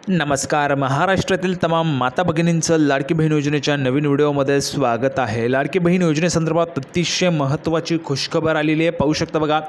नमस्कार. महाराष्ट्रातील तमाम माता भगिनींचं लाडकी बहीण योजनेच्या नवीन व्हिडिओमध्ये स्वागत आहे. लाडकी बहीण योजनेसंदर्भात अतिशय महत्त्वाची खुशखबर आलेली आहे. पाहू शकता बघा,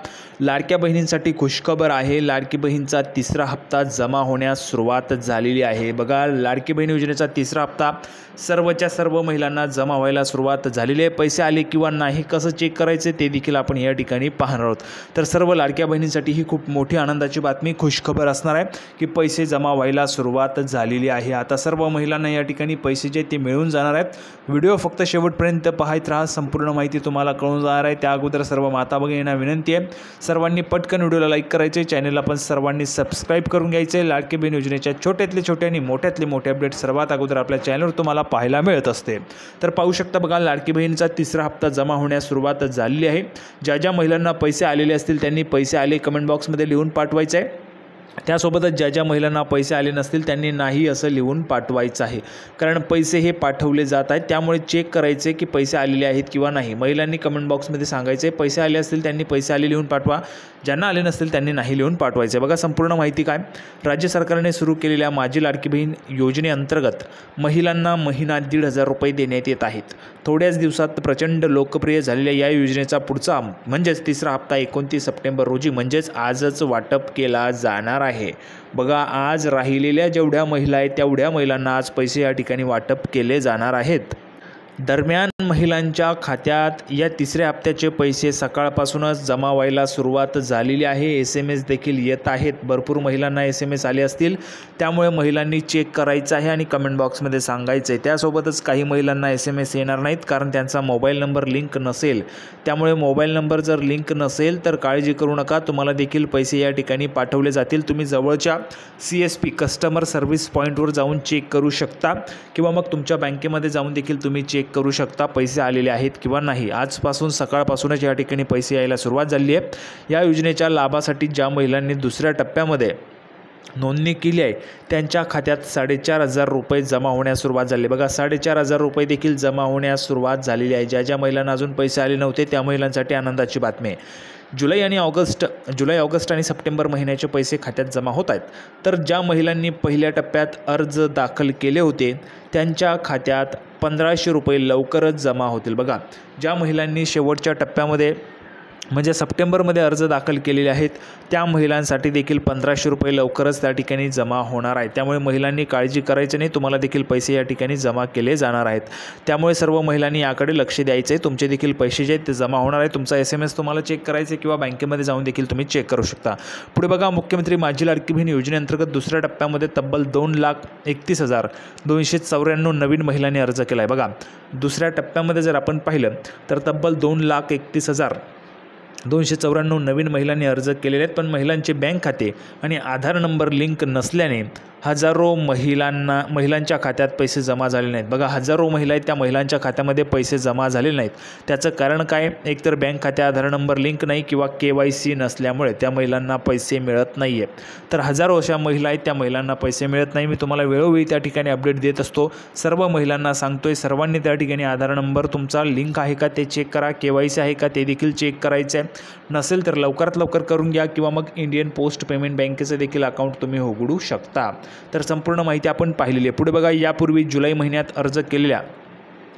लाडक्या बहिणींसाठी खुशखबर आहे. लाडकी बहीणचा तिसरा हप्ता जमा होण्यास सुरुवात झालेली आहे. बघा, लाडकी बहीण योजनेचा तिसरा हप्ता सर्वच्या सर्व महिलांना जमा व्हायला सुरुवात झालेली आहे. पैसे आले किंवा नाही कसं चेक करायचे ते देखील आपण या ठिकाणी पाहणार आहोत. तर सर्व लाडक्या बहिणींसाठी ही खूप मोठी आनंदाची बातमी, खुशखबर असणार आहे की पैसे जमा व्हायला सुरुवात झालेली आहे. आता सर्व महिलांना या ठिकाणी पैसे जे ते मिळून जाणार आहेत. व्हिडिओ फक्त शेवटपर्यंत पाहत राहा, संपूर्ण माहिती तुम्हाला कळून जाणार आहे. त्या अगोदर सर्व माता भगिनींना विनंती आहे, सर्वांनी पटकन व्हिडिओला लाईक करायचे, चॅनलला पण सर्वांनी सबस्क्राईब करून घ्यायचे. लाडकी बहीण योजनेच्या छोट्यातले छोटे आणि मोठ्यातले मोठे अपडेट सर्वात अगोदर आपल्या चॅनलवर तुम्हाला पाहायला मिळत असते. तर पाहू शकता बघा, लाडकी बहिणीचा तिसरा हप्ता जमा होण्यास सुरुवात झालेली आहे. ज्या ज्या महिलांना पैसे आलेले असतील त्यांनी पैसे आले कमेंट बॉक्समध्ये लिहून पाठवायचं आहे. त्यासोबतच ज्या ज्या महिलांना पैसे आले नसतील त्यांनी नाही असं लिहून पाठवायचं आहे. कारण पैसे हे पाठवले जात आहेत, त्यामुळे चेक करायचे की पैसे आलेले आहेत किंवा नाही. महिलांनी कमेंट बॉक्समध्ये सांगायचे, पैसे आले असतील त्यांनी पैसे आले लिहून पाठवा, ज्यांना आले नसतील त्यांनी नाही लिहून पाठवायचे. बघा, संपूर्ण माहिती काय. राज्य सरकारने सुरू केलेल्या माझी लाडकी बहीण योजनेअंतर्गत महिलांना महिना 1,500 रुपये देण्यात येत आहेत. थोड्याच दिवसात प्रचंड लोकप्रिय झालेल्या या योजनेचा पुढचा म्हणजेच तिसरा हप्ता 29 सप्टेंबर रोजी म्हणजेच आजच वाटप केला जाणार आहे. बघा, आज राहिलेल्या जेवढ्या महिला आहेत तेवढ्या महिलांना आज पैसे या ठिकाणी वाटप केले जाणार आहेत. दरम्यान महिलांच्या खात्यात या तिसऱ्या हप्त्याचे पैसे सकाळपासूनच जमा व्हायला सुरुवात झालेली आहे. SMS देखील येत आहेत. भरपूर महिलांना SMS आले असतील, त्यामुळे महिलांनी चेक करायचं आहे आणि कमेंट बॉक्समध्ये सांगायचं आहे. त्यासोबतच काही महिलांना SMS येणार नाहीत कारण त्यांचा मोबाईल नंबर लिंक नसेल. त्यामुळे मोबाईल नंबर जर लिंक नसेल तर काळजी करू नका, तुम्हाला देखील पैसे या ठिकाणी पाठवले जातील. तुम्ही जवळच्या CSP कस्टमर सर्व्हिस पॉईंटवर जाऊन चेक करू शकता किंवा मग तुमच्या बँकेमध्ये जाऊन देखील तुम्ही चेक करू शकता पैसे आलेले आहेत किंवा नाही. आजपासून सकाळपासूनच या ठिकाणी पैसे यायला सुरुवात झाली आहे. या योजनेच्या लाभासाठी ज्या महिलांनी दुसऱ्या टप्प्यामध्ये नोंदणी केली आहे त्यांच्या खात्यात 4,500 रुपये जमा होण्यास सुरुवात झाली. बघा, 4,500 रुपये देखील जमा होण्यास सुरुवात झालेली आहे. ज्या ज्या महिलांना अजून पैसे आले नव्हते त्या महिलांसाठी आनंदाची बातमी आहे. जुलै ऑगस्ट आणि सप्टेंबर महिन्याचे पैसे खात्यात जमा होत आहेत. तर ज्या महिलांनी पहिल्या टप्प्यात अर्ज दाखल केले होते त्यांच्या खात्यात 1,500 रुपये लवकरच जमा होतील. बघा, ज्या महिलांनी शेवटच्या टप्प्यामध्ये म्हणजे सप्टेंबरमध्ये अर्ज दाखल केलेले आहेत त्या महिलांसाठी देखील 1,500 रुपये लवकरच त्या ठिकाणी जमा होणार आहेत. त्यामुळे महिलांनी काळजी करायची नाही, तुम्हाला देखील पैसे या ठिकाणी जमा केले जाणार आहेत. त्यामुळे सर्व महिलांनी याकडे लक्ष द्यायचे आहे. तुमचे देखील पैसे जे आहेत ते जमा होणार आहेत. तुमचा SMS तुम्हाला चेक करायचे किंवा बँकेमध्ये जाऊन देखील तुम्ही चेक करू शकता. पुढे बघा, मुख्यमंत्री माझी लाडकी बहीण योजनेअंतर्गत दुसऱ्या टप्प्यामध्ये तब्बल 2,31,294 नवीन महिलांनी अर्ज केला आहे. बघा, दुसऱ्या टप्प्यामध्ये जर आपण पाहिलं तर तब्बल 2,31,294 नवीन महिलांनी अर्ज केलेले आहेत. पण महिलांचे बँक खाते आणि आधार नंबर लिंक नसल्याने हजारो महिलांच्या खात्यात पैसे जमा झाले नाहीत. बघा, हजारो महिला आहेत, त्या महिलांच्या खात्यामध्ये पैसे जमा झालेले नाहीत. त्याचं कारण काय? एकतर बँक खाते आधार नंबर लिंक नाही किंवा KYC नसल्यामुळे त्या महिलांना पैसे मिळत नाही आहे. तर हजारो अशा महिला आहेत, त्या महिलांना पैसे मिळत नाही. मी तुम्हाला वेळोवेळी त्या ठिकाणी अपडेट देत असतो. सर्व महिलांना सांगतोय, सर्वांनी त्या ठिकाणी आधार नंबर तुमचा लिंक आहे का ते चेक करा, KYC आहे का ते देखील चेक करायचं आहे. नसेल तर लवकरात लवकर करून घ्या किंवा मग इंडियन पोस्ट पेमेंट बँकेचं देखील अकाउंट तुम्ही उघडू शकता. तर संपूर्ण माहिती आपण पाहिलेली आहे. पुढे बघा, यापूर्वी जुलै महिन्यात अर्ज केलेल्या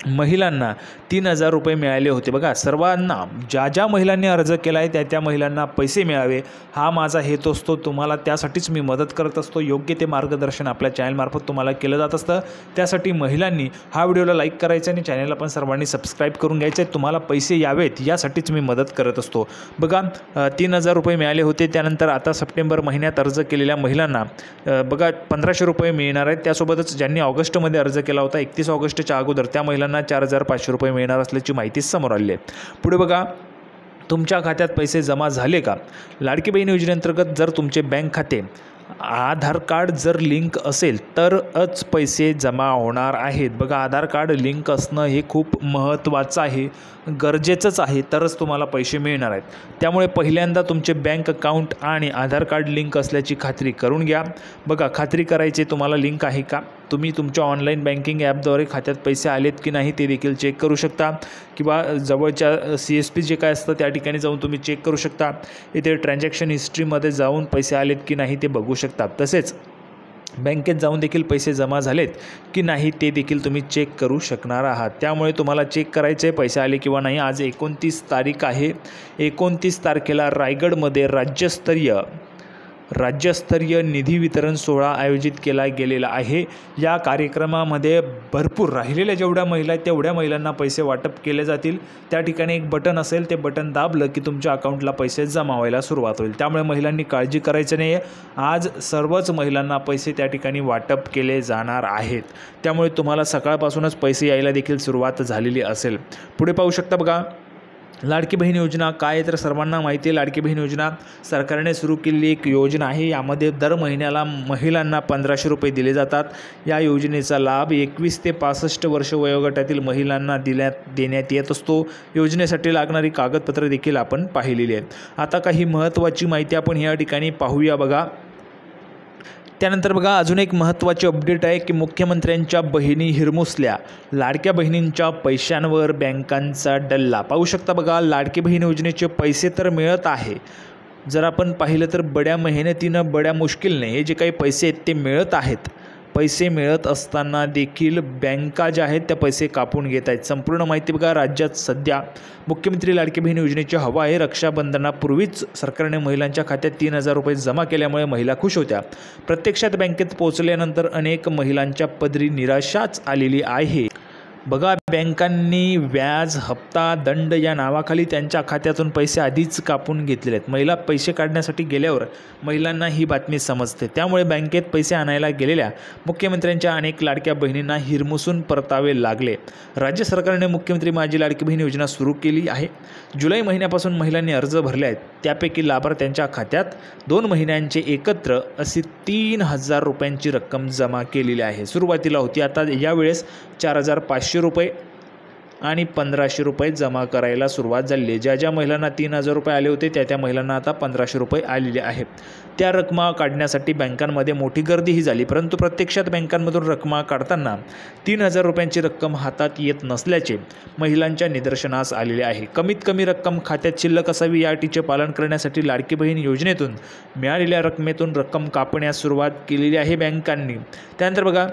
महिलांना 3,000 रुपये मिळाले होते. बघा, सर्वांना ज्या ज्या महिलांनी अर्ज केला आहे त्या महिलांना पैसे मिळावे हा माझा हेतू असतो. तुम्हाला त्यासाठीच मी मदत करत असतो. योग्य ते मार्गदर्शन आपल्या चॅनलमार्फत तुम्हाला केलं जात असतं. त्यासाठी महिलांनी हा व्हिडिओला लाईक करायचा आणि चॅनलला पण सर्वांनी सबस्क्राईब करून घ्यायचे. तुम्हाला पैसे यावेत यासाठीच मी मदत करत असतो. बघा, 3,000 रुपये मिळाले होते. त्यानंतर आता सप्टेंबर महिन्यात अर्ज केलेल्या महिलांना बघा 1,500 रुपये मिळणार आहेत. त्यासोबतच ज्यांनी ऑगस्टमध्ये अर्ज केला होता 31 ऑगस्टच्या अगोदर त्या महिलांना 4,500 रुपये मिळणार असल्याची माहिती समोर आली आहे. पुढे बघा, तुमच्या खात्यात पैसे जमा झाले का? लाडकी बहीण योजनेअंतर्गत जर तुमचे बँक खाते आधार कार्ड जर लिंक असेल तरच पैसे जमा होणार आहेत. बघा, आधार कार्ड लिंक असणं हे खूप महत्त्वाचं आहे, गरजेचंच आहे, तरच तुम्हाला पैसे मिळणार आहेत. त्यामुळे पहिल्यांदा तुमचे बँक अकाउंट आणि आधार कार्ड लिंक असल्याची खात्री करून घ्या. बघा, खात्री करायची तुम्हाला लिंक आहे का, तुम्ही तुमच्या ऑनलाईन बँकिंग ॲपद्वारे खात्यात पैसे आलेत की नाही ते देखील चेक करू शकता किंवा जवळच्या CSP जे काय असतं त्या ठिकाणी जाऊन तुम्ही चेक करू शकता. इथे ट्रान्झॅक्शन हिस्ट्रीमध्ये जाऊन पैसे आलेत की नाही ते बघू शकता. तसेच बँकेत जाऊन देखील पैसे जमा झालेत की नाही ते देखील तुम्ही चेक करू शकणार आहात। त्यामुळे तुम्हाला चेक करायचे पैसे आले किंवा नाही। आज 29 तारीख आहे। 29 तारखेला रायगडमध्ये राज्यस्तरीय निधी वितरण सोहळा आयोजित केला गेलेला आहे। या कार्यक्रमामध्ये भरपूर राहिलेल्या जेवढ्या महिला आहेत तेवढ्या महिलांना पैसे वाटप केले जातील। त्या ठिकाणी एक बटन असेल, ते बटन दाबलं की तुमच्या अकाउंटला पैसे जमा व्हायला सुरुवात होईल। त्यामुळे महिलांनी काळजी करायची नाही आहे। आज सर्वच महिलांना पैसे त्या ठिकाणी वाटप केले जाणार आहेत। त्यामुळे तुम्हाला सकाळपासूनच पैसे यायला देखील सुरुवात झालेली असेल। पुढे पाहू शकता बघा, लाडकी बहीण योजना काय आहे तर सर्वांना माहिती आहे। लाडकी बहीण योजना सरकारने सुरू केलेली एक योजना आहे। यामध्ये दर महिन्याला महिलांना 1500 रुपये दिले जातात। या योजनेचा लाभ 21 ते 65 वर्ष वयोगटातील महिलांना देण्यात येत असतो। योजनेसाठी लागणारी कागदपत्रे देखील आपण पाहिलेली आहेत। आता काही महत्त्वाची माहिती आपण या ठिकाणी पाहूया बघा। त्यानंतर बघा, अजून एक महत्त्वाची अपडेट आहे की मुख्यमंत्र्यांच्या बहिणी हिरमुसल्या, लाडक्या बहिणींच्या पैशांवर बँकांचा डल्ला। पाहू शकता बघा, लाडकी बहीण योजनेचे पैसे तर मिळत आहे। जर आपण पाहिलं तर बड्या मेहनतीनं बड्या मुश्किलने हे जे काही पैसे आहेत ते मिळत आहेत। पैसे मिळत असताना देखील बँका ज्या आहेत त्या पैसे कापून घेत आहेत। संपूर्ण माहिती बघा, राज्यात सध्या मुख्यमंत्री लाडकी बहीण योजनेची हवा आहे। रक्षाबंधनापूर्वीच सरकारने महिलांच्या खात्यात 3000 रुपये जमा केल्यामुळे महिला खुश होत्या। प्रत्यक्षात बँकेत पोहोचल्यानंतर अनेक महिलांच्या पदरी निराशाच आलेली आहे। बघा, बँकांनी व्याज, हप्ता, दंड या नावाखाली त्यांच्या खात्यातून पैसे आधीच कापून घेतलेले आहेत। महिला पैसे काढण्यासाठी गेल्यावर महिलांना ही बातमी समजते। त्यामुळे बँकेत पैसे आणायला गेलेल्या मुख्यमंत्र्यांच्या अनेक लाडक्या बहिणींना हिरमुसून परतावे लागले। राज्य सरकारने मुख्यमंत्री माझी लाडकी बहीण योजना सुरू केली आहे। जुलै महिन्यापासून महिलांनी अर्ज भरले आहेत। त्यापैकी लाभार्थ्यांच्या खात्यात 2 महिन्यांचे एकत्र अशी 3000 रुपयांची रक्कम जमा केलेली आहे। सुरुवातीला होती, आता यावेळेस 4500 रुपये आणि 1500 रुपये जमा करायला सुरुवात झाली आहे। ज्या महिलांना 3000 रुपये आले होते त्या महिलांना आता 1500 रुपये आलेले आहेत। त्या रकमा काढण्यासाठी बँकांमध्ये मोठी गर्दीही झाली, परंतु प्रत्यक्षात बँकांमधून रकमा काढताना 3000 रुपयांची रक्कम हातात येत नसल्याचे महिलांच्या निदर्शनास आलेले आहे। कमीत कमी रक्कम खात्यात शिल्लक असावी या अटीचे पालन करण्यासाठी लाडकी बहीण योजनेतून मिळालेल्या रकमेतून रक्कम कापण्यास सुरुवात केलेली आहे बँकांनी। त्यानंतर बघा,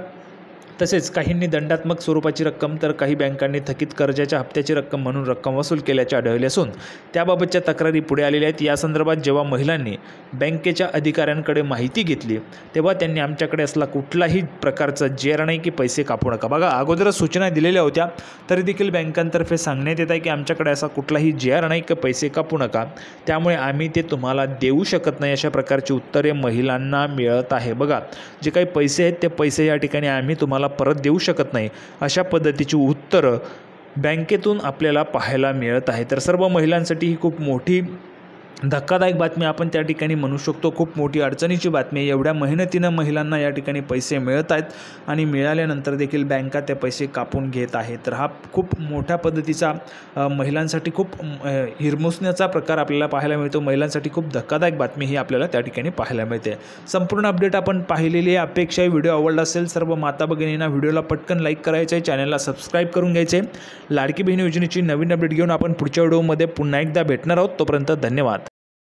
तसेच काहींनी दंडात्मक स्वरूपाची रक्कम तर काही बँकांनी थकीत कर्जाच्या हप्त्याची रक्कम म्हणून रक्कम वसूल केल्याचे आढळले असून त्याबाबतच्या तक्रारी पुढे आलेल्या आहेत। या संदर्भात जेव्हा महिलांनी बँकेच्या अधिकाऱ्यांकडे माहिती घेतली तेव्हा त्यांनी आमच्याकडे असला कुठलाही प्रकारचा जेर नाही की पैसे कापू नका। बघा, अगोदरच सूचना दिलेल्या होत्या तरी देखील बँकांतर्फे सांगण्यात येत आहे की आमच्याकडे असा कुठलाही जेर नाही की पैसे कापू नका, त्यामुळे आम्ही ते तुम्हाला देऊ शकत नाही, अशा प्रकारची उत्तरे महिलांना मिळत आहे। बघा, जे काही पैसे आहेत ते पैसे या ठिकाणी आम्ही तुम्हाला परत देऊ शकत नाही, अशा पद्धतीची उत्तरं बँकेतून आपल्याला पाहायला मिळत आहे। तर सर्व महिलांसाठी ही खूप मोठी धक्कादायक बातमी आपण त्या ठिकाणी म्हणू शकतो। खूप मोठी अडचणीची बातमी आहे। एवढ्या मेहनतीनं महिलांना या ठिकाणी पैसे मिळत आहेत आणि मिळाल्यानंतर देखील बँका ते पैसे कापून घेत आहेत। तर हा खूप मोठ्या पद्धतीचा महिलांसाठी खूप हिरमुसण्याचा प्रकार आपल्याला पाहायला मिळतो। महिलांसाठी खूप धक्कादायक बातमी ही आपल्याला त्या ठिकाणी पाहायला मिळते। संपूर्ण अपडेट आपण पाहिलेली आहे। अपेक्षा व्हिडिओ आवडला असेल सर्व माता भगिनींना व्हिडिओला पटकन लाईक करायचं आहे, चॅनलला सबस्क्राईब करून घ्यायचे। लाडकी बहीण योजनेची नवीन अपडेट घेऊन आपण पुढच्या व्हिडिओमध्ये पुन्हा एकदा भेटणार आहोत। तोपर्यंत धन्यवाद।